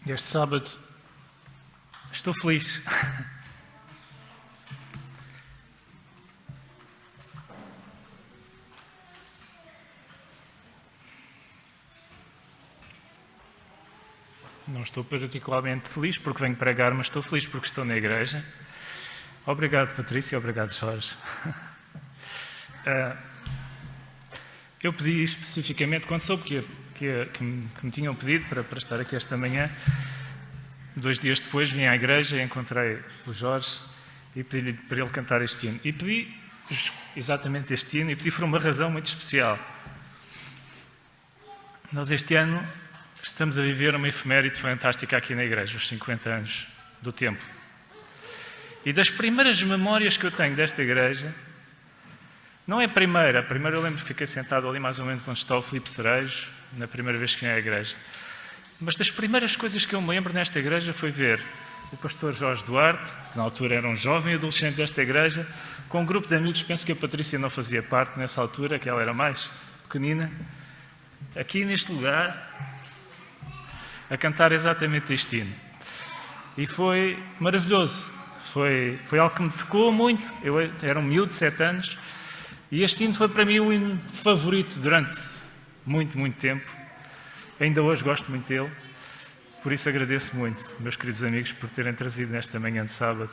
Este sábado estou feliz. Não estou particularmente feliz porque venho pregar, mas estou feliz porque estou na igreja. Obrigado, Patrícia, obrigado, Jorge. Eu pedi especificamente, quando soube que me tinham pedido para estar aqui esta manhã, 2 dias depois vim à igreja e encontrei o Jorge e pedi-lhe para ele cantar este hino. E pedi exatamente este hino e pedi por uma razão muito especial. Nós este ano estamos a viver uma efeméride fantástica aqui na igreja, os 50 anos do templo. E das primeiras memórias que eu tenho desta igreja, não é a primeira eu lembro que fiquei sentado ali mais ou menos onde está o Filipe Cerejo, na primeira vez que vim à igreja. Mas das primeiras coisas que eu me lembro nesta igreja foi ver o pastor Jorge Duarte, que na altura era um jovem adolescente desta igreja, com um grupo de amigos, penso que a Patrícia não fazia parte nessa altura, que ela era mais pequenina, aqui neste lugar, a cantar exatamente este hino. E foi maravilhoso. Foi algo que me tocou muito. Eu era um miúdo de 7 anos e este hino foi para mim o hino favorito durante muito, muito tempo. Ainda hoje gosto muito dele. Por isso agradeço muito, meus queridos amigos, por terem trazido nesta manhã de sábado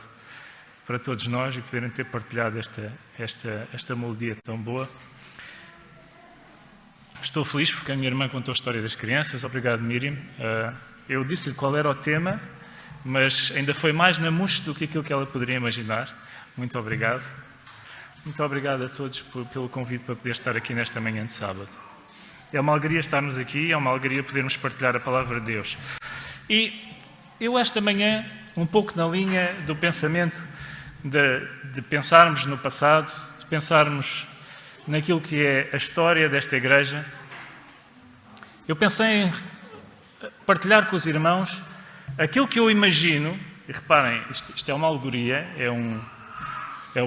para todos nós e poderem ter partilhado esta melodia tão boa. Estou feliz porque a minha irmã contou a história das crianças. Obrigado, Miriam. Eu disse-lhe qual era o tema, mas ainda foi mais na mousse do que aquilo que ela poderia imaginar. Muito obrigado. Muito obrigado a todos pelo convite para poder estar aqui nesta manhã de sábado. É uma alegria estarmos aqui, é uma alegria podermos partilhar a palavra de Deus. E eu esta manhã, um pouco na linha do pensamento de pensarmos no passado, de pensarmos naquilo que é a história desta igreja, eu pensei em partilhar com os irmãos aquilo que eu imagino, e reparem, isto é uma alegoria, é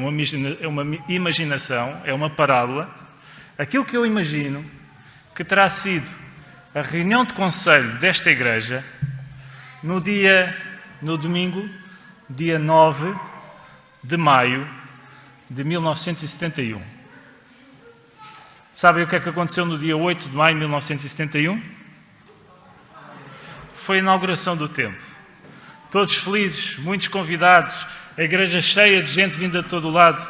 uma imaginação, é uma parábola, aquilo que eu imagino que terá sido a reunião de conselho desta igreja no domingo, dia 9 de maio de 1971. Sabem o que é que aconteceu no dia 8 de maio de 1971? Foi a inauguração do templo. Todos felizes, muitos convidados, a igreja cheia de gente vinda de todo o lado.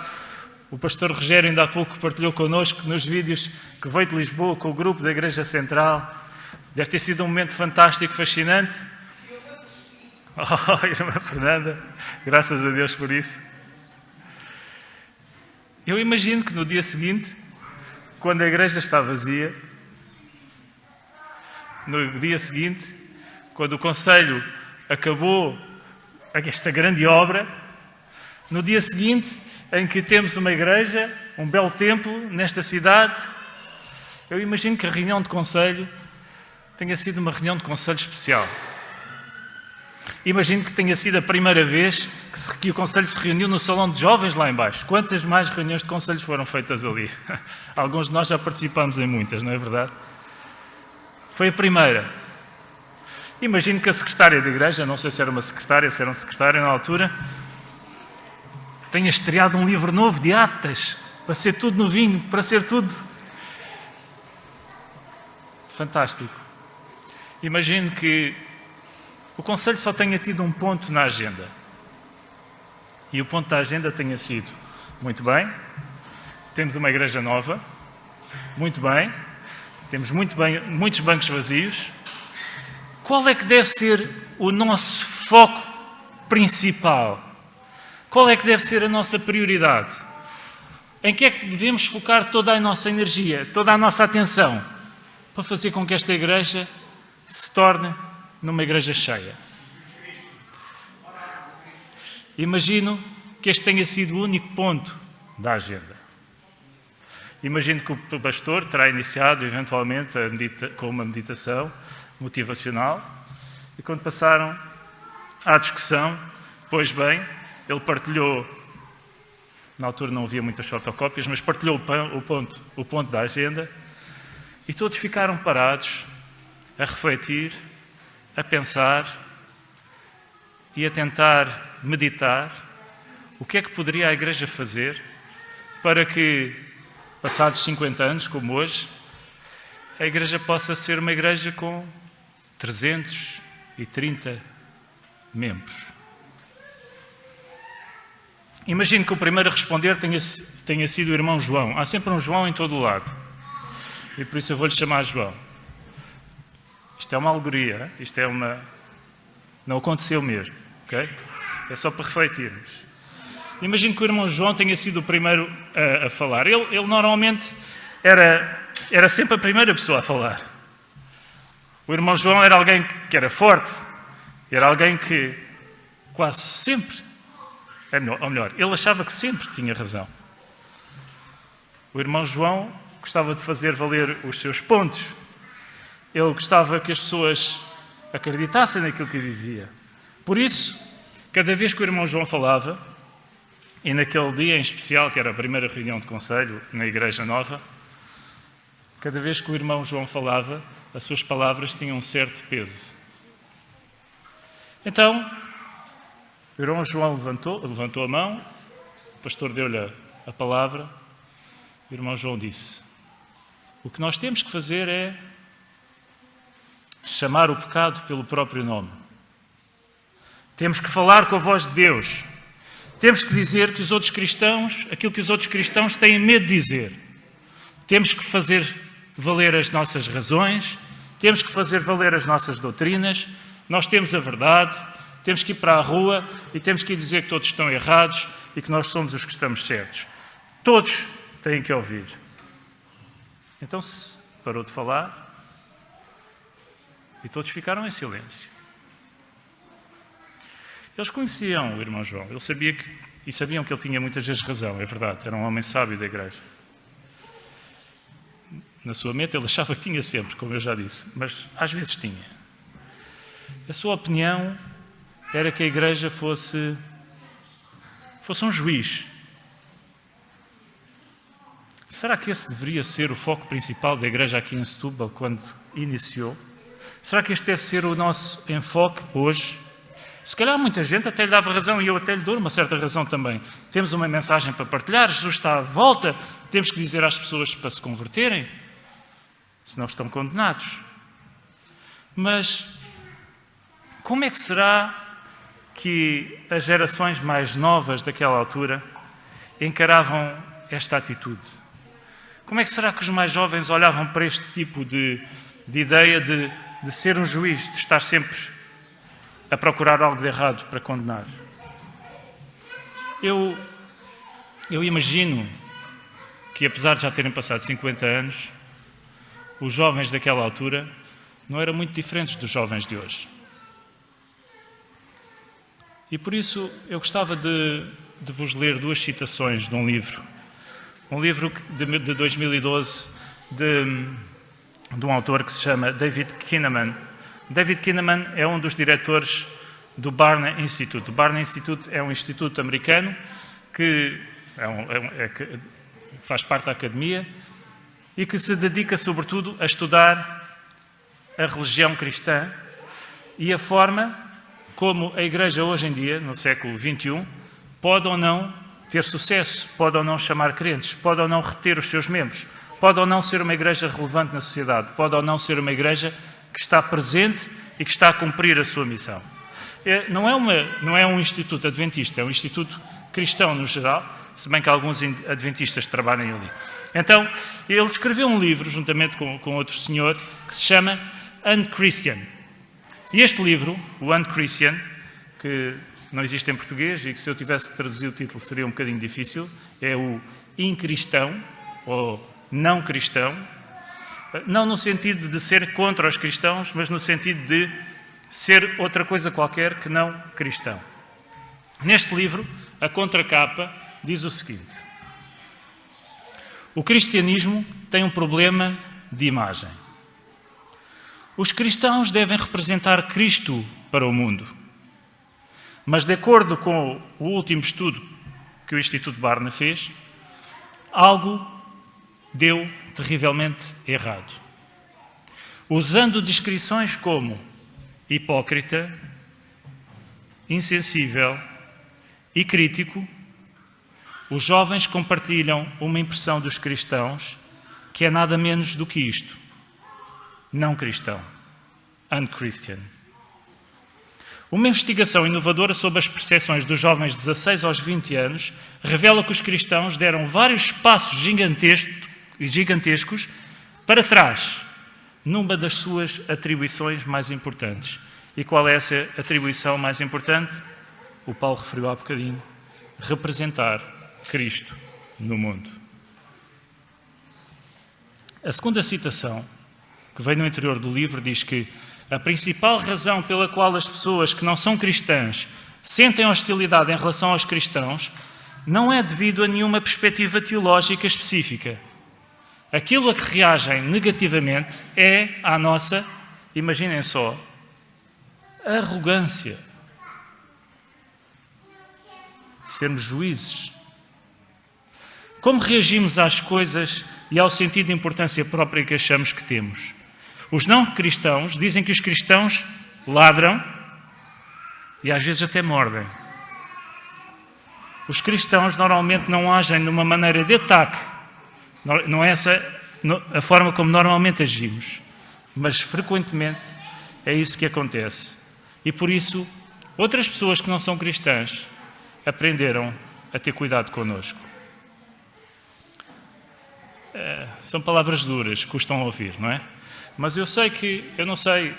O pastor Rogério ainda há pouco partilhou connosco nos vídeos que veio de Lisboa com o grupo da Igreja Central. Deve ter sido um momento fantástico, fascinante. Oh, irmã Fernanda, graças a Deus por isso. Eu imagino que no dia seguinte, quando a igreja está vazia, no dia seguinte, quando o Conselho acabou esta grande obra, no dia seguinte, em que temos uma igreja, um belo templo nesta cidade, eu imagino que a reunião de Conselho tenha sido uma reunião de Conselho especial. Imagino que tenha sido a primeira vez que o Conselho se reuniu no Salão de Jovens lá em baixo. Quantas mais reuniões de Conselhos foram feitas ali? Alguns de nós já participamos em muitas, não é verdade? Foi a primeira. Imagino que a secretária da igreja, não sei se era uma secretária, se era um secretário na altura, tenha estreado um livro novo de atas, para ser tudo novinho, para ser tudo fantástico. Imagino que o Conselho só tenha tido um ponto na agenda. E o ponto da agenda tenha sido: muito bem, temos uma igreja nova, muito bem, temos muitos bancos vazios. Qual é que deve ser o nosso foco principal? Qual é que deve ser a nossa prioridade? Em que é que devemos focar toda a nossa energia, toda a nossa atenção, para fazer com que esta igreja se torne numa igreja cheia? Imagino que este tenha sido o único ponto da agenda. Imagino que o pastor terá iniciado, eventualmente, com uma meditação motivacional, e quando passaram à discussão, pois bem, ele partilhou, na altura não havia muitas fotocópias, mas partilhou o ponto da agenda, e todos ficaram parados, a refletir, a pensar, e a tentar meditar o que é que poderia a Igreja fazer para que, passados 50 anos, como hoje, a Igreja possa ser uma Igreja com 330 membros. Imagino que o primeiro a responder tenha sido o irmão João. Há sempre um João em todo o lado. E por isso eu vou-lhe chamar João. Isto é uma alegoria, isto é uma... Não aconteceu mesmo, ok? É só para refletirmos. Imagino que o irmão João tenha sido o primeiro a falar. Ele normalmente era sempre a primeira pessoa a falar. O irmão João era alguém que era forte, era alguém que quase sempre, ou melhor, ele achava que sempre tinha razão. O irmão João gostava de fazer valer os seus pontos. Ele gostava que as pessoas acreditassem naquilo que dizia. Por isso, cada vez que o irmão João falava, e naquele dia em especial, que era a primeira reunião de conselho na Igreja Nova, cada vez que o irmão João falava, as suas palavras tinham um certo peso. Então, o irmão João levantou a mão, o pastor deu-lhe a palavra, o irmão João disse: o que nós temos que fazer é chamar o pecado pelo próprio nome. Temos que falar com a voz de Deus. Temos que dizer que os outros cristãos, aquilo que os outros cristãos têm medo de dizer. Temos que fazer valer as nossas razões, temos que fazer valer as nossas doutrinas, nós temos a verdade, temos que ir para a rua e temos que ir dizer que todos estão errados e que nós somos os que estamos certos. Todos têm que ouvir. Então se parou de falar e todos ficaram em silêncio. Eles conheciam o irmão João, sabiam que ele tinha muitas vezes razão, é verdade, era um homem sábio da Igreja. Na sua mente ele achava que tinha sempre, como eu já disse, mas às vezes tinha. A sua opinião era que a Igreja fosse um juiz. Será que esse deveria ser o foco principal da Igreja aqui em Setúbal quando iniciou? Será que este deve ser o nosso enfoque hoje? Se calhar muita gente até lhe dava razão e eu até lhe dou uma certa razão também. Temos uma mensagem para partilhar, Jesus está à volta, temos que dizer às pessoas para se converterem, senão estão condenados. Mas como é que será que as gerações mais novas daquela altura encaravam esta atitude? Como é que será que os mais jovens olhavam para este tipo de ideia de ser um juiz, de estar sempre a procurar algo de errado para condenar? Eu imagino que, apesar de já terem passado 50 anos, os jovens daquela altura não eram muito diferentes dos jovens de hoje. E por isso eu gostava de vos ler duas citações de um livro. Um livro de 2012 de um autor que se chama David Kinnaman. David Kinnaman é um dos diretores do Barna Institute. O Barna Institute é um instituto americano que faz parte da academia e que se dedica sobretudo a estudar a religião cristã e a forma como a Igreja hoje em dia, no século XXI, pode ou não ter sucesso, pode ou não chamar crentes, pode ou não reter os seus membros, pode ou não ser uma Igreja relevante na sociedade, pode ou não ser uma Igreja que está presente e que está a cumprir a sua missão. Não é um instituto adventista, é um instituto cristão no geral, se bem que alguns adventistas trabalhem ali. Então, ele escreveu um livro, juntamente com outro senhor, que se chama Unchristian. E este livro, o Unchristian, que não existe em português e que se eu tivesse que traduzir o título seria um bocadinho difícil, é o incristão, ou não cristão, não no sentido de ser contra os cristãos, mas no sentido de ser outra coisa qualquer que não cristão. Neste livro, a contracapa diz o seguinte: o cristianismo tem um problema de imagem. Os cristãos devem representar Cristo para o mundo. Mas, de acordo com o último estudo que o Instituto Barna fez, algo deu terrivelmente errado. Usando descrições como hipócrita, insensível e crítico, os jovens compartilham uma impressão dos cristãos que é nada menos do que isto: não cristão, unchristian. Uma investigação inovadora sobre as percepções dos jovens de 16 aos 20 anos revela que os cristãos deram vários passos gigantescos para trás numa das suas atribuições mais importantes. E qual é essa atribuição mais importante? O Paulo referiu há bocadinho: representar Cristo no mundo. A segunda citação, que vem no interior do livro, diz que a principal razão pela qual as pessoas que não são cristãs sentem hostilidade em relação aos cristãos não é devido a nenhuma perspectiva teológica específica. Aquilo a que reagem negativamente é a nossa, imaginem só, arrogância. Sermos juízes. Como reagimos às coisas e ao sentido de importância própria que achamos que temos? Os não cristãos dizem que os cristãos ladram e às vezes até mordem. Os cristãos normalmente não agem de uma maneira de ataque. Não é essa a forma como normalmente agimos. Mas frequentemente é isso que acontece. E por isso, outras pessoas que não são cristãs aprenderam a ter cuidado connosco. São palavras duras, custam a ouvir, não é? Mas eu não sei,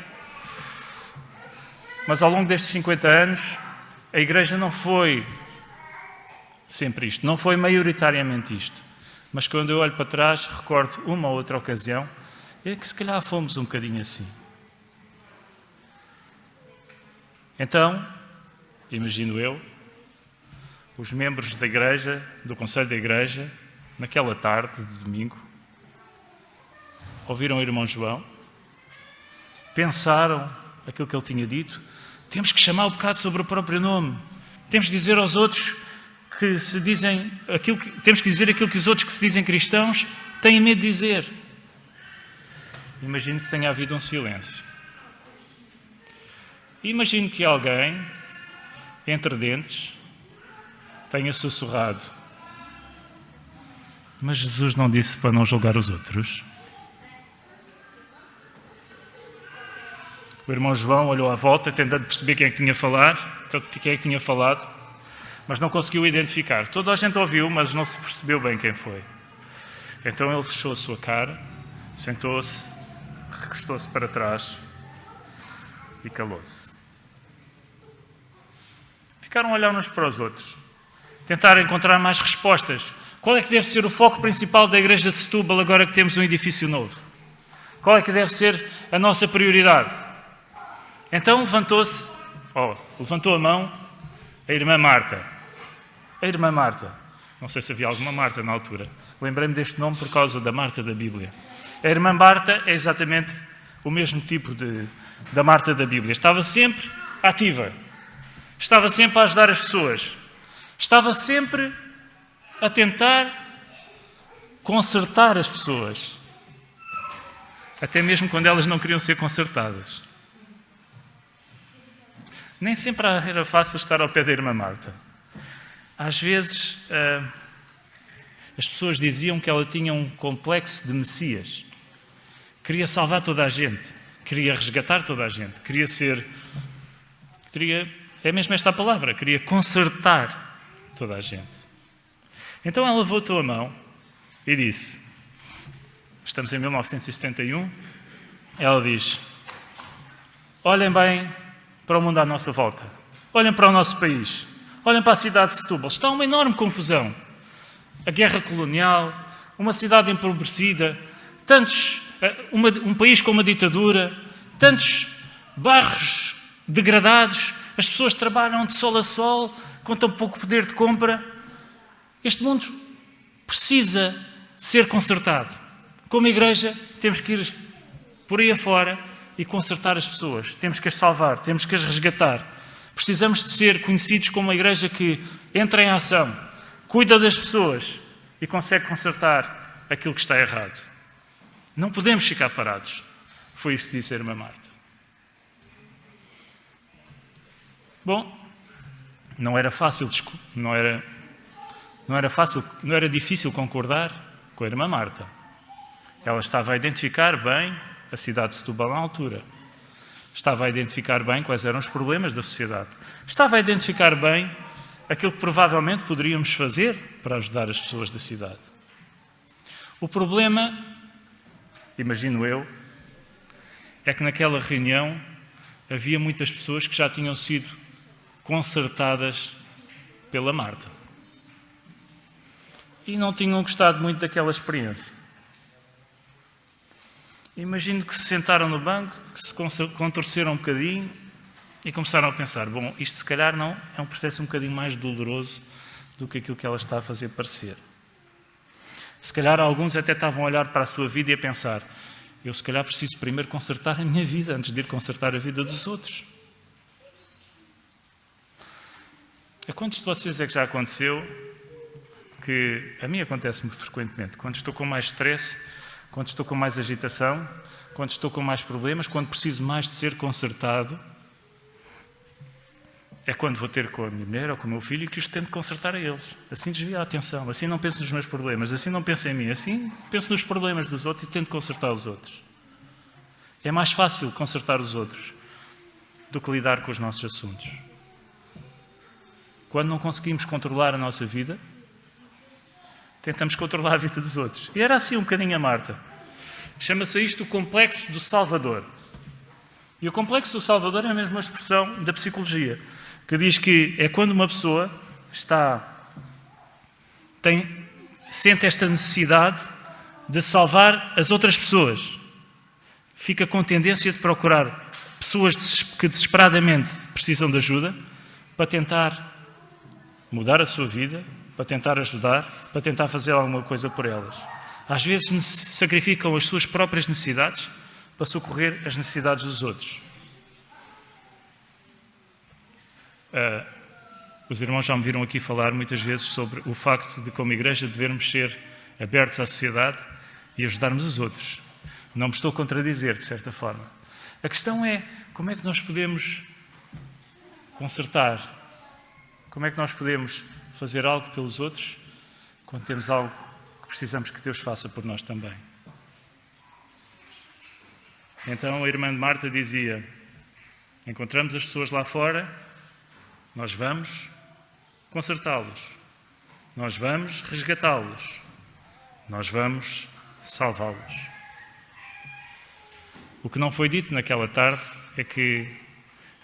mas ao longo destes 50 anos, a Igreja não foi sempre isto, não foi maioritariamente isto. Mas quando eu olho para trás, recordo uma ou outra ocasião, é que se calhar fomos um bocadinho assim. Então, imagino eu, os membros da Igreja, do Conselho da Igreja, naquela tarde de domingo, ouviram o irmão João, pensaram aquilo que ele tinha dito: temos que chamar o pecado sobre o próprio nome, temos que dizer aos outros que se dizem temos que dizer aquilo que os outros que se dizem cristãos têm medo de dizer. Imagino que tenha havido um silêncio. Imagino que alguém, entre dentes, tenha sussurrado: mas Jesus não disse para não julgar os outros? O irmão João olhou à volta, tentando perceber quem é que tinha falado, mas não conseguiu identificar. Toda a gente ouviu, mas não se percebeu bem quem foi. Então ele fechou a sua cara, sentou-se, recostou-se para trás e calou-se. Ficaram a olhar uns para os outros, tentaram encontrar mais respostas. Qual é que deve ser o foco principal da Igreja de Setúbal agora que temos um edifício novo? Qual é que deve ser a nossa prioridade? Então levantou a mão a irmã Marta. A irmã Marta. Não sei se havia alguma Marta na altura. Lembrei-me deste nome por causa da Marta da Bíblia. A irmã Marta é exatamente o mesmo tipo da Marta da Bíblia. Estava sempre ativa. Estava sempre a ajudar as pessoas. Estava sempre a tentar consertar as pessoas. Até mesmo quando elas não queriam ser consertadas. Nem sempre era fácil estar ao pé da irmã Marta. Às vezes, as pessoas diziam que ela tinha um complexo de Messias. Queria salvar toda a gente. Queria resgatar toda a gente. É mesmo esta a palavra. Queria consertar toda a gente. Então ela levantou a mão e disse, estamos em 1971, ela diz: olhem bem para o mundo à nossa volta. Olhem para o nosso país. Olhem para a cidade de Setúbal. Está uma enorme confusão. A guerra colonial, uma cidade empobrecida, um país com uma ditadura, tantos bairros degradados, as pessoas trabalham de sol a sol, com tão pouco poder de compra. Este mundo precisa de ser consertado. Como igreja, temos que ir por aí afora e consertar as pessoas. Temos que as salvar, temos que as resgatar. Precisamos de ser conhecidos como uma igreja que entra em ação, cuida das pessoas e consegue consertar aquilo que está errado. Não podemos ficar parados. Foi isso que disse a irmã Marta. Bom, Não era fácil, não era difícil concordar com a irmã Marta. Ela estava a identificar bem a cidade de Setúbal na altura. Estava a identificar bem quais eram os problemas da sociedade. Estava a identificar bem aquilo que provavelmente poderíamos fazer para ajudar as pessoas da cidade. O problema, imagino eu, é que naquela reunião havia muitas pessoas que já tinham sido consertadas pela Marta. E não tinham gostado muito daquela experiência. Imagino que se sentaram no banco, que se contorceram um bocadinho e começaram a pensar, bom, isto se calhar não é um processo um bocadinho mais doloroso do que aquilo que ela está a fazer parecer. Se calhar alguns até estavam a olhar para a sua vida e a pensar, eu se calhar preciso primeiro consertar a minha vida antes de ir consertar a vida dos outros. A quantos de vocês é que já aconteceu, que a mim acontece muito frequentemente, quando estou com mais stress, quando estou com mais agitação, quando estou com mais problemas, quando preciso mais de ser consertado, é quando vou ter com a minha mulher ou com o meu filho que os tento consertar a eles. Assim desvio a atenção, assim não penso nos meus problemas, assim não penso em mim, assim penso nos problemas dos outros e tento consertar os outros. É mais fácil consertar os outros do que lidar com os nossos assuntos. Quando não conseguimos controlar a nossa vida, tentamos controlar a vida dos outros. E era assim um bocadinho a Marta. Chama-se isto o complexo do Salvador. E o complexo do Salvador é a mesma expressão da psicologia, que diz que é quando uma pessoa sente esta necessidade de salvar as outras pessoas. Fica com tendência de procurar pessoas que desesperadamente precisam de ajuda para tentar mudar a sua vida, para tentar ajudar, para tentar fazer alguma coisa por elas. Às vezes sacrificam as suas próprias necessidades para socorrer as necessidades dos outros. Os irmãos já me viram aqui falar muitas vezes sobre o facto de, como igreja, devermos ser abertos à sociedade e ajudarmos os outros. Não me estou a contradizer, de certa forma. A questão é, como é que nós podemos consertar? Como é que nós podemos fazer algo pelos outros quando temos algo que precisamos que Deus faça por nós também? Então a irmã de Marta dizia, encontramos as pessoas lá fora, nós vamos consertá-los, nós vamos resgatá-los, nós vamos salvá-los. O que não foi dito naquela tarde é que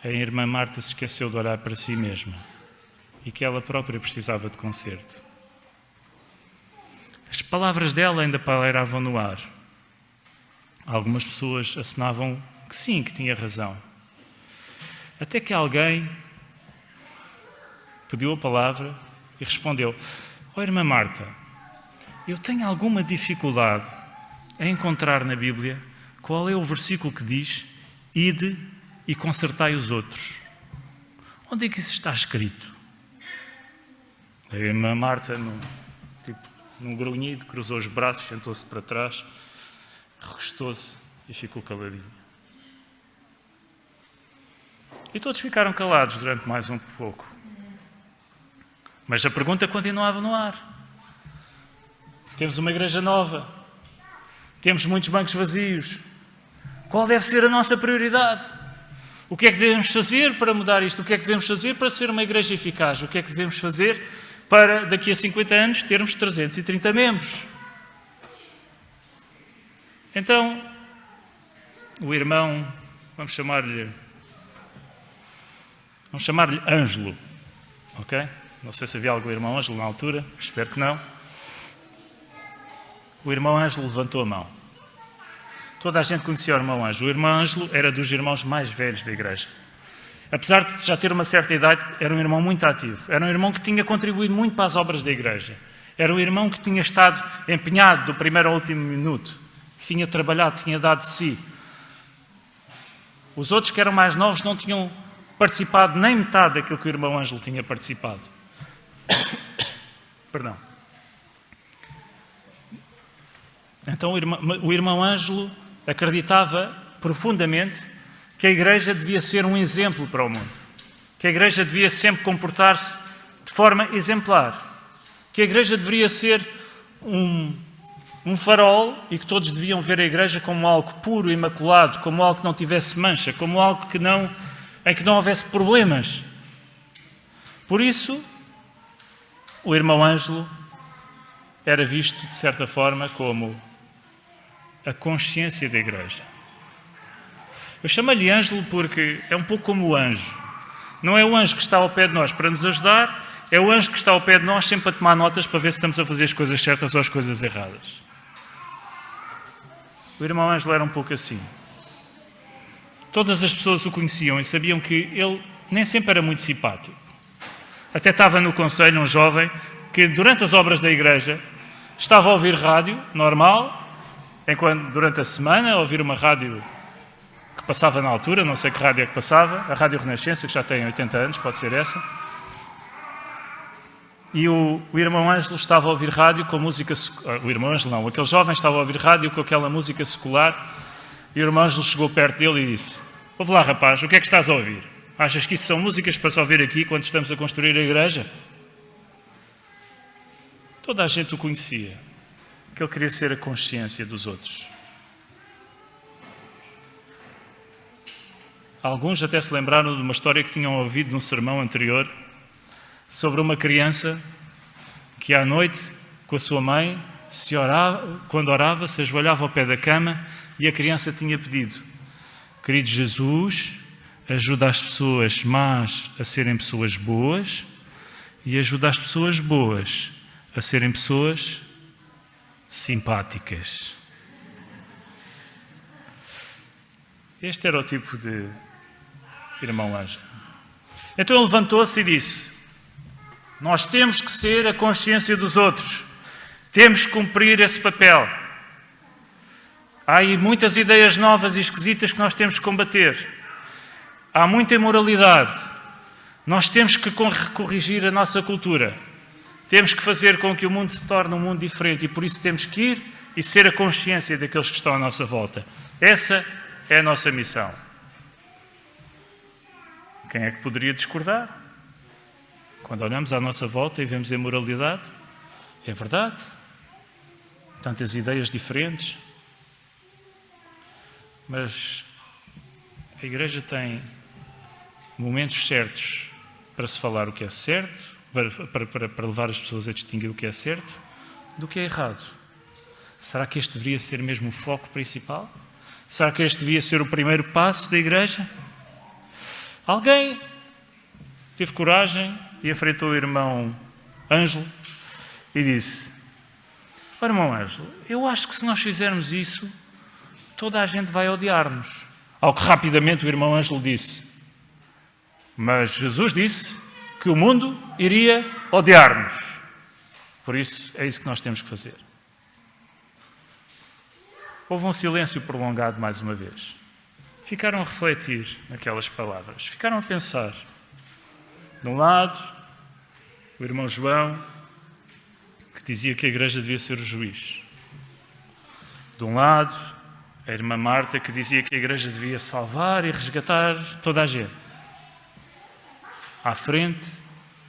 a irmã Marta se esqueceu de olhar para si mesma e que ela própria precisava de conserto. As palavras dela ainda pairavam no ar. Algumas pessoas assinavam que sim, que tinha razão. Até que alguém pediu a palavra e respondeu, irmã Marta, eu tenho alguma dificuldade em encontrar na Bíblia qual é o versículo que diz, ide e consertai os outros. Onde é que isso está escrito? A irmã Marta, num grunhido, cruzou os braços, sentou-se para trás, recostou-se e ficou caladinho. E todos ficaram calados durante mais um pouco. Mas a pergunta continuava no ar. Temos uma igreja nova. Temos muitos bancos vazios. Qual deve ser a nossa prioridade? O que é que devemos fazer para mudar isto? O que é que devemos fazer para ser uma igreja eficaz? O que é que devemos fazer para, daqui a 50 anos, termos 330 membros? Então, o irmão, vamos chamar-lhe Ângelo, ok? Não sei se havia algum irmão Ângelo na altura, espero que não. O irmão Ângelo levantou a mão. Toda a gente conhecia o irmão Ângelo. O irmão Ângelo era dos irmãos mais velhos da igreja. Apesar de já ter uma certa idade, era um irmão muito ativo. Era um irmão que tinha contribuído muito para as obras da igreja. Era um irmão que tinha estado empenhado do primeiro ao último minuto. Que tinha trabalhado, tinha dado de si. Os outros que eram mais novos não tinham participado nem metade daquilo que o irmão Ângelo tinha participado. Perdão. Então o irmão Ângelo acreditava profundamente que a igreja devia ser um exemplo para o mundo. que a igreja devia sempre comportar-se de forma exemplar, que a igreja deveria ser um farol e que todos deviam ver a igreja como algo puro, imaculado, como algo que não tivesse mancha, como algo em que não houvesse problemas. Por isso, o irmão Ângelo era visto, de certa forma, como a consciência da igreja. Eu chamo-lhe Ângelo porque é um pouco como o anjo. Não é o anjo que está ao pé de nós para nos ajudar, é o anjo que está ao pé de nós sempre a tomar notas para ver se estamos a fazer as coisas certas ou as coisas erradas. O irmão Ângelo era um pouco assim. Todas as pessoas o conheciam e sabiam que ele nem sempre era muito simpático. Até estava no conselho um jovem que, durante as obras da igreja, estava a ouvir rádio, normal, enquanto durante a semana, a ouvir uma rádio que passava na altura, não sei que rádio é que passava, a Rádio Renascença, que já tem 80 anos, pode ser essa. E o irmão Ângelo estava a ouvir rádio com música... O irmão Ângelo não, aquele jovem estava a ouvir rádio com aquela música secular e o irmão Ângelo chegou perto dele e disse: ouve lá, rapaz, o que é que estás a ouvir? Achas que isso são músicas para se ouvir aqui quando estamos a construir a igreja? Toda a gente o conhecia, que ele queria ser a consciência dos outros. Alguns até se lembraram de uma história que tinham ouvido num sermão anterior sobre uma criança que à noite, com a sua mãe, quando orava, se ajoelhava ao pé da cama e a criança tinha pedido: querido Jesus, ajuda as pessoas más a serem pessoas boas e ajuda as pessoas boas a serem pessoas simpáticas. Este era o tipo de irmão Ângelo. Então ele levantou-se e disse: nós temos que ser a consciência dos outros. Temos que cumprir esse papel. Há aí muitas ideias novas e esquisitas que nós temos que combater. Há muita imoralidade. Nós temos que corrigir a nossa cultura. Temos que fazer com que o mundo se torne um mundo diferente e por isso temos que ir e ser a consciência daqueles que estão à nossa volta. Essa é a nossa missão. Quem é que poderia discordar? Quando olhamos à nossa volta e vemos a imoralidade, é verdade. Tantas ideias diferentes. Mas a igreja tem momentos certos para se falar o que é certo, para levar as pessoas a distinguir o que é certo do que é errado. Será que este deveria ser mesmo o foco principal? Será que este devia ser o primeiro passo da igreja? Alguém teve coragem e enfrentou o irmão Ângelo e disse: ó irmão Ângelo, eu acho que se nós fizermos isso, toda a gente vai odiar-nos. Ao que rapidamente o irmão Ângelo disse: mas Jesus disse que o mundo iria odiar-nos. Por isso, é isso que nós temos que fazer. Houve um silêncio prolongado mais uma vez. Ficaram a refletir naquelas palavras. Ficaram a pensar. De um lado, o irmão João, que dizia que a igreja devia ser o juiz. De um lado, a irmã Marta, que dizia que a igreja devia salvar e resgatar toda a gente. À frente,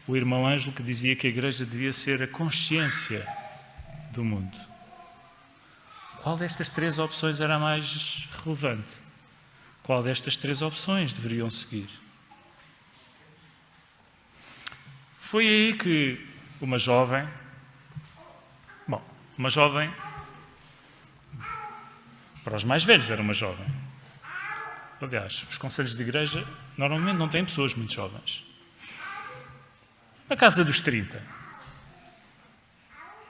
o irmão Ângelo, que dizia que a igreja devia ser a consciência do mundo. Qual destas três opções era a mais relevante? Qual destas três opções deveriam seguir? Foi aí que uma jovem, para os mais velhos era uma jovem. Aliás, os conselhos de igreja normalmente não têm pessoas muito jovens. Na casa dos 30.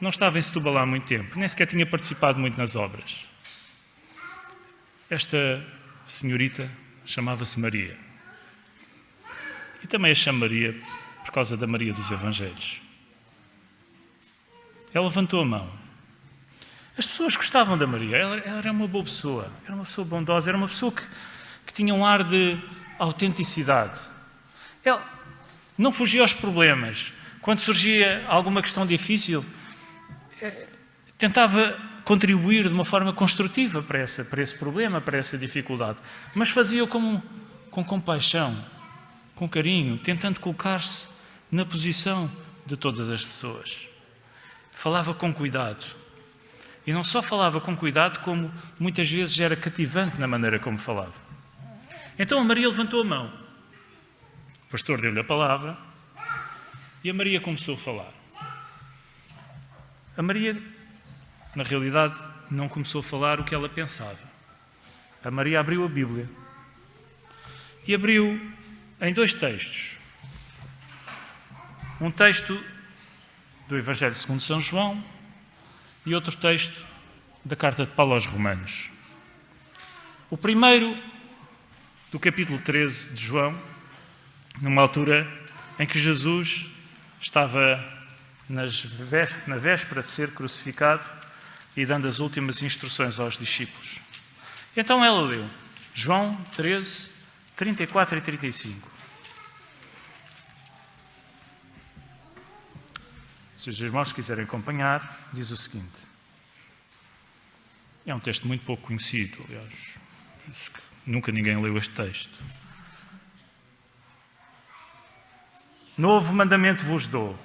Não estava em Setúbal há muito tempo, nem sequer tinha participado muito nas obras. Esta senhorita chamava-se Maria. E também a chamo Maria por causa da Maria dos Evangelhos. Ela levantou a mão. As pessoas gostavam da Maria. Ela era uma boa pessoa, era uma pessoa bondosa, era uma pessoa que tinha um ar de autenticidade. Ela não fugia aos problemas. Quando surgia alguma questão difícil, tentava contribuir de uma forma construtiva para esse problema, para essa dificuldade. Mas fazia-o com compaixão, com carinho, tentando colocar-se na posição de todas as pessoas. Falava com cuidado. E não só falava com cuidado, como muitas vezes era cativante na maneira como falava. Então a Maria levantou a mão. O pastor deu-lhe a palavra e a Maria começou a falar. A Maria, na realidade, não começou a falar o que ela pensava. A Maria abriu a Bíblia e abriu em 2 textos. Um texto do Evangelho segundo São João e outro texto da carta de Paulo aos Romanos. O primeiro, do capítulo 13 de João, numa altura em que Jesus estava na véspera de ser crucificado e dando as últimas instruções aos discípulos. Então ela leu João 13, 34 e 35. Se os irmãos quiserem acompanhar, diz o seguinte. É um texto muito pouco conhecido, aliás. Nunca ninguém leu este texto. Novo mandamento vos dou.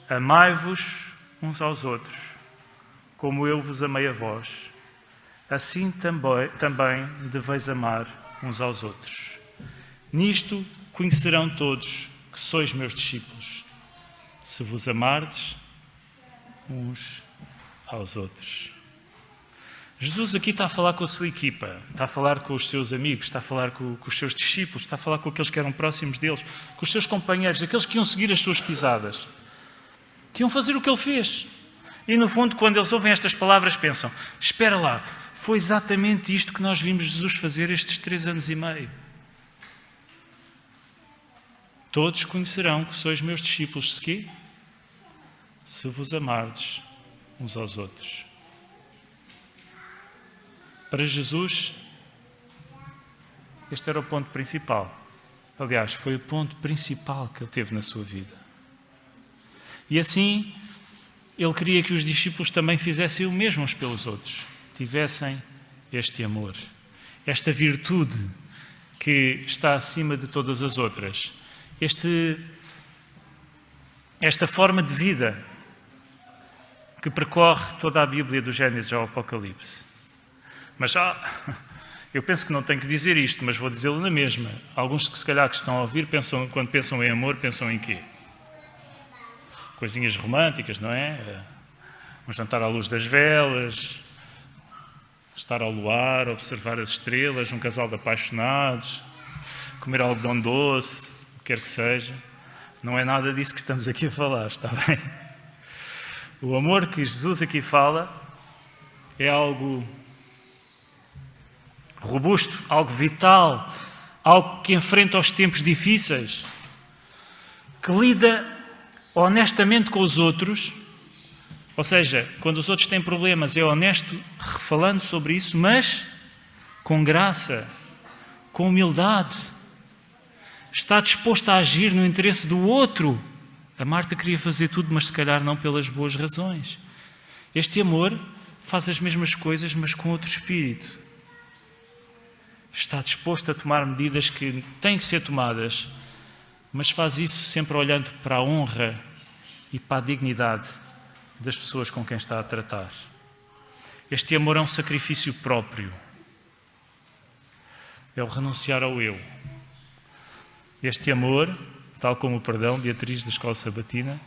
Amai-vos uns aos outros, como eu vos amei a vós. Assim também deveis amar uns aos outros. Nisto conhecerão todos que sois meus discípulos, se vos amardes uns aos outros. Jesus aqui está a falar com a sua equipa, está a falar com os seus amigos, está a falar com os seus discípulos, está a falar com aqueles que eram próximos deles, com os seus companheiros, aqueles que iam seguir as suas pisadas, que iam fazer o que ele fez. E no fundo, quando eles ouvem estas palavras, pensam, espera lá, foi exatamente isto que nós vimos Jesus fazer estes 3 anos e meio. Todos conhecerão que sois meus discípulos, se quê? Se vos amardes uns aos outros. Para Jesus, este era o ponto principal. Aliás, foi o ponto principal que ele teve na sua vida. E assim, ele queria que os discípulos também fizessem o mesmo uns pelos outros. Tivessem este amor, esta virtude que está acima de todas as outras. Esta forma de vida que percorre toda a Bíblia do Gênesis ao Apocalipse. Mas eu penso que não tenho que dizer isto, mas vou dizê-lo na mesma. Alguns que se calhar que estão a ouvir, quando pensam em amor, pensam em quê? Coisinhas românticas, não é? Um jantar à luz das velas, estar ao luar, observar as estrelas, um casal de apaixonados, comer algodão doce, o que quer que seja. Não é nada disso que estamos aqui a falar, está bem? O amor que Jesus aqui fala é algo robusto, algo vital, algo que enfrenta os tempos difíceis, que lida honestamente com os outros, ou seja, quando os outros têm problemas é honesto falando sobre isso, mas com graça, com humildade, está disposto a agir no interesse do outro. A Marta queria fazer tudo, mas se calhar não pelas boas razões. Este amor faz as mesmas coisas, mas com outro espírito. Está disposto a tomar medidas que têm que ser tomadas, mas faz isso sempre olhando para a honra e para a dignidade das pessoas com quem está a tratar. Este amor é um sacrifício próprio. É o renunciar ao eu. Este amor, tal como o perdão, Beatriz da Escola Sabatina,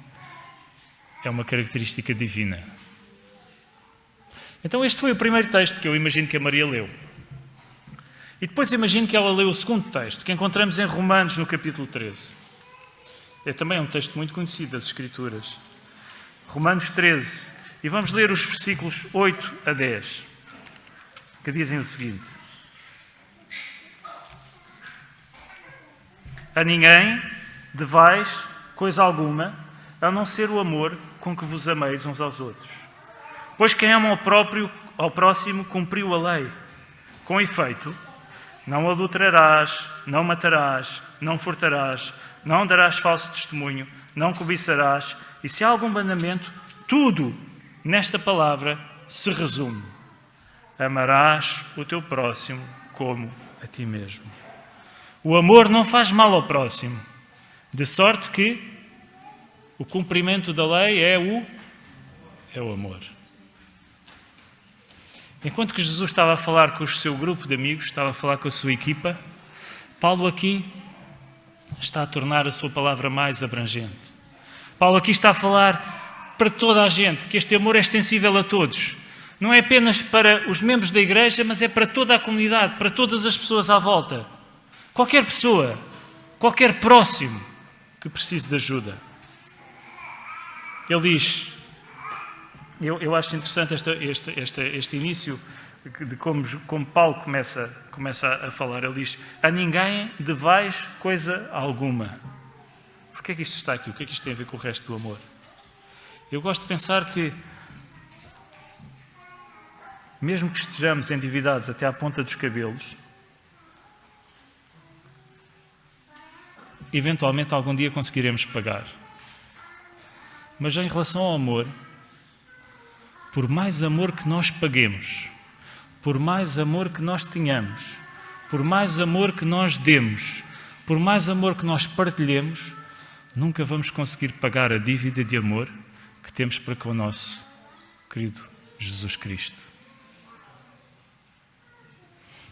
é uma característica divina. Então este foi o primeiro texto que eu imagino que a Maria leu. E depois imagino que ela leu o segundo texto, que encontramos em Romanos, no capítulo 13. É também um texto muito conhecido das Escrituras. Romanos 13. E vamos ler os versículos 8 a 10, que dizem o seguinte. A ninguém devais coisa alguma, a não ser o amor com que vos ameis uns aos outros. Pois quem ama ao próximo cumpriu a lei. Com efeito, não adulterarás, não matarás, não furtarás, não darás falso testemunho, não cobiçarás, e se há algum mandamento, tudo nesta palavra se resume. Amarás o teu próximo como a ti mesmo. O amor não faz mal ao próximo, de sorte que o cumprimento da lei é o amor. Enquanto que Jesus estava a falar com o seu grupo de amigos, estava a falar com a sua equipa, Paulo aqui está a tornar a sua palavra mais abrangente. Paulo aqui está a falar para toda a gente, que este amor é extensível a todos. Não é apenas para os membros da igreja, mas é para toda a comunidade, para todas as pessoas à volta. Qualquer pessoa, qualquer próximo que precise de ajuda. Ele diz, eu acho interessante este início de como Paulo começa a falar. Ele diz, a ninguém devais coisa alguma. Porquê é que isto está aqui? O que é que isto tem a ver com o resto do amor? Eu gosto de pensar que, mesmo que estejamos endividados até à ponta dos cabelos, eventualmente algum dia conseguiremos pagar. Mas em relação ao amor, por mais amor que nós paguemos, por mais amor que nós tenhamos, por mais amor que nós demos, por mais amor que nós partilhemos, nunca vamos conseguir pagar a dívida de amor que temos para com o nosso querido Jesus Cristo.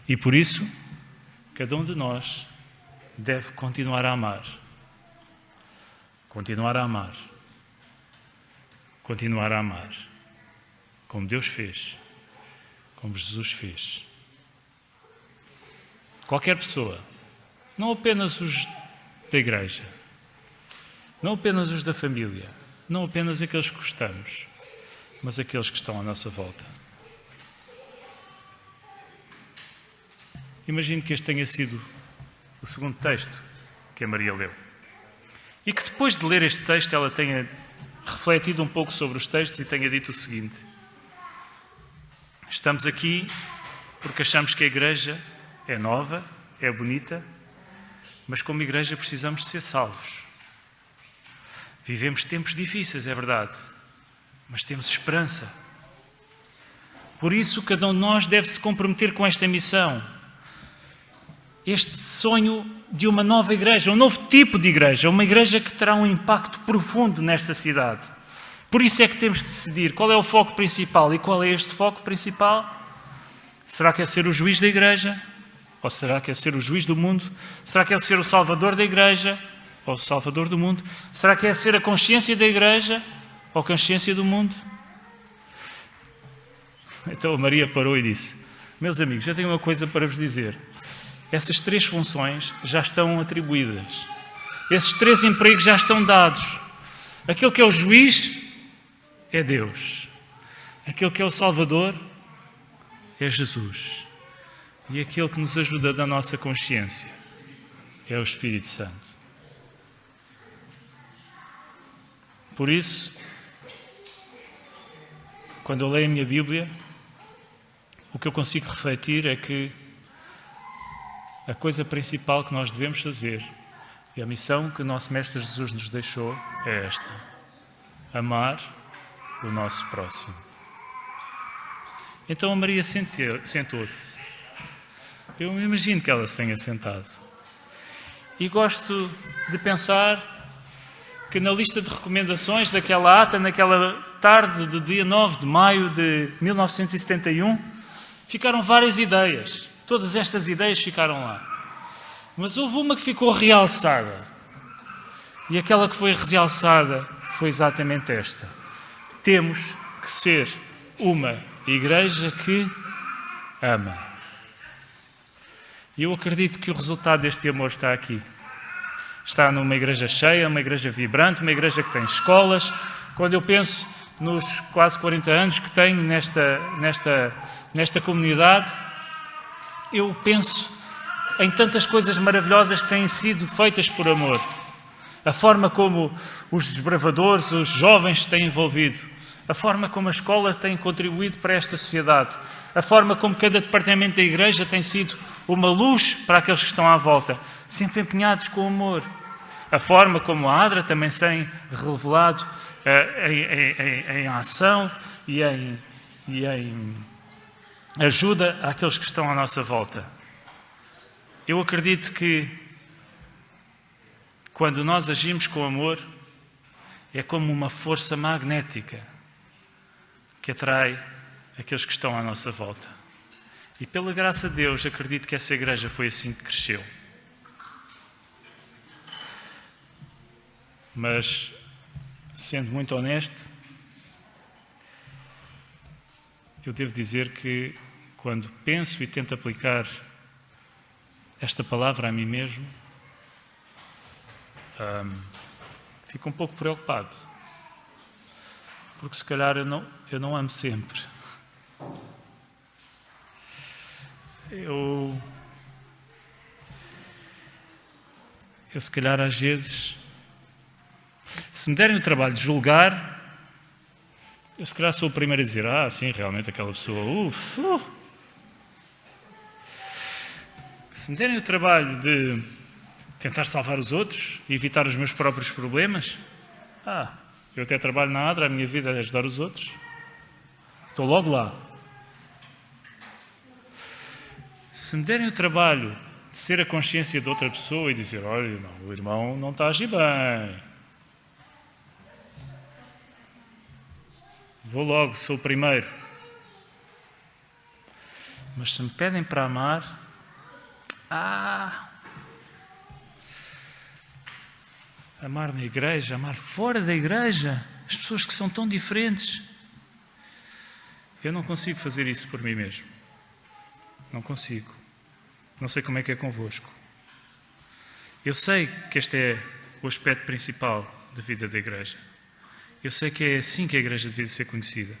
E por isso, cada um de nós deve continuar a amar. Continuar a amar. Continuar a amar. Como Deus fez. Como Jesus fez. Qualquer pessoa. Não apenas os da igreja. Não apenas os da família. Não apenas aqueles que gostamos. Mas aqueles que estão à nossa volta. Imagino que este tenha sido o segundo texto que a Maria leu. E que depois de ler este texto ela tenha refletido um pouco sobre os textos e tenha dito o seguinte: estamos aqui porque achamos que a igreja é nova, é bonita, mas como igreja precisamos de ser salvos. Vivemos tempos difíceis, é verdade, mas temos esperança. Por isso, cada um de nós deve se comprometer com esta missão. Este sonho de uma nova igreja, um novo tipo de igreja, uma igreja que terá um impacto profundo nesta cidade. Por isso é que temos que decidir qual é o foco principal. E qual é este foco principal? Será que é ser o juiz da igreja? Ou será que é ser o juiz do mundo? Será que é ser o salvador da igreja? Ou o salvador do mundo? Será que é ser a consciência da igreja? Ou a consciência do mundo? Então a Maria parou e disse: meus amigos, eu tenho uma coisa para vos dizer. Essas 3 funções já estão atribuídas. Esses 3 empregos já estão dados. Aquele que é o juiz é Deus. Aquele que é o Salvador é Jesus. E aquele que nos ajuda da nossa consciência é o Espírito Santo. Por isso, quando eu leio a minha Bíblia, o que eu consigo refletir é que a coisa principal que nós devemos fazer, e a missão que o nosso Mestre Jesus nos deixou, é esta: amar o nosso próximo. Então a Maria sentou-se. Eu imagino que ela se tenha sentado. E gosto de pensar que na lista de recomendações daquela ata, naquela tarde do dia 9 de maio de 1971, ficaram várias ideias. Todas estas ideias ficaram lá. Mas houve uma que ficou realçada. E aquela que foi realçada foi exatamente esta: temos que ser uma igreja que ama. E eu acredito que o resultado deste amor está aqui. Está numa igreja cheia, uma igreja vibrante, uma igreja que tem escolas. Quando eu penso nos quase 40 anos que tenho nesta comunidade, eu penso em tantas coisas maravilhosas que têm sido feitas por amor. A forma como os desbravadores, os jovens se têm envolvido. A forma como a escola tem contribuído para esta sociedade. A forma como cada departamento da igreja tem sido uma luz para aqueles que estão à volta. Sempre empenhados com amor. A forma como a ADRA também se tem revelado em ação e em ajuda àqueles que estão à nossa volta. Eu acredito que quando nós agimos com amor, é como uma força magnética que atrai aqueles que estão à nossa volta. E pela graça de Deus, acredito que essa igreja foi assim que cresceu. Mas, sendo muito honesto, eu devo dizer que quando penso e tento aplicar esta palavra a mim mesmo, fico um pouco preocupado. Porque se calhar eu não amo sempre. Eu se calhar às vezes, se me derem o trabalho de julgar, eu se calhar sou o primeiro a dizer, sim, realmente aquela pessoa, Se me derem o trabalho de tentar salvar os outros e evitar os meus próprios problemas, eu até trabalho na ADRA, a minha vida é ajudar os outros. Estou logo lá. Se me derem o trabalho de ser a consciência de outra pessoa e dizer, olha, não, o irmão não está a agir bem, vou logo, sou o primeiro. Mas se me pedem para amar, amar na igreja, amar fora da igreja, as pessoas que são tão diferentes, eu não consigo fazer isso por mim mesmo. Não consigo. Não sei como é que é convosco. Eu sei que este é o aspecto principal da vida da igreja. Eu sei que é assim que a igreja devia ser conhecida.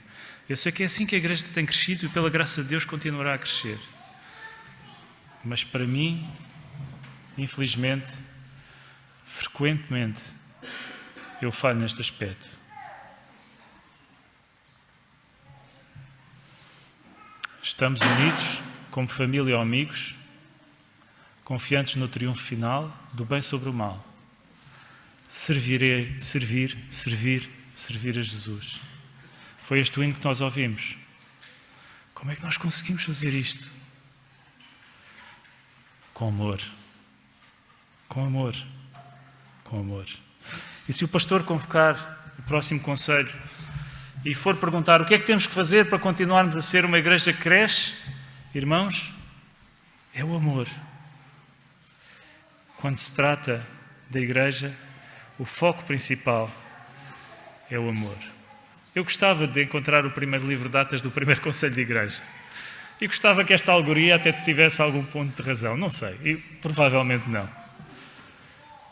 Eu sei que é assim que a igreja tem crescido e pela graça de Deus continuará a crescer. Mas para mim, infelizmente, frequentemente, eu falho neste aspecto. Estamos unidos como família ou amigos, confiantes no triunfo final do bem sobre o mal. Servir a Jesus. Foi este o hino que nós ouvimos. Como é que nós conseguimos fazer isto? Com amor. Com amor. Com amor. E se o pastor convocar o próximo conselho e for perguntar o que é que temos que fazer para continuarmos a ser uma igreja que cresce, irmãos, é o amor. Quando se trata da igreja, o foco principal é o amor. Eu gostava de encontrar o primeiro livro de datas do primeiro conselho de igreja. E gostava que esta alegoria até tivesse algum ponto de razão. Não sei, e provavelmente não.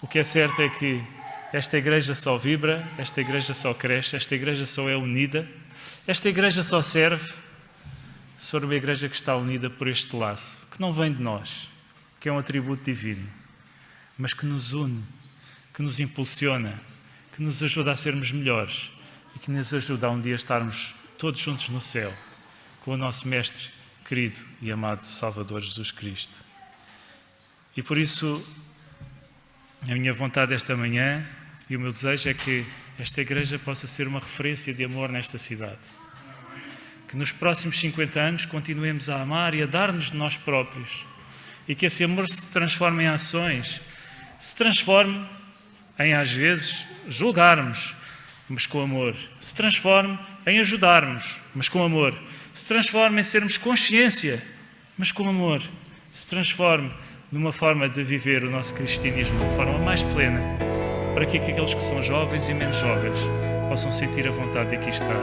O que é certo é que esta igreja só vibra, esta igreja só cresce, esta igreja só é unida, esta igreja só serve se for uma igreja que está unida por este laço, que não vem de nós, que é um atributo divino, mas que nos une, que nos impulsiona, que nos ajuda a sermos melhores e que nos ajuda a um dia estarmos todos juntos no céu, com o nosso Mestre, querido e amado Salvador Jesus Cristo. E por isso, a minha vontade esta manhã e o meu desejo é que esta igreja possa ser uma referência de amor nesta cidade. Que nos próximos 50 anos continuemos a amar e a dar-nos de nós próprios. E que esse amor se transforme em ações, se transforme em, às vezes, julgarmos, mas com amor. Se transforme em ajudarmos, mas com amor. Se transforme em sermos consciência, mas com amor. Se transforme numa forma de viver o nosso cristianismo de uma forma mais plena, para que aqueles que são jovens e menos jovens possam sentir a vontade de aqui estar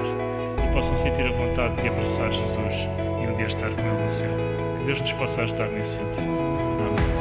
e possam sentir a vontade de abraçar Jesus e um dia estar com Ele no céu. Que Deus nos possa ajudar nesse sentido. Amém.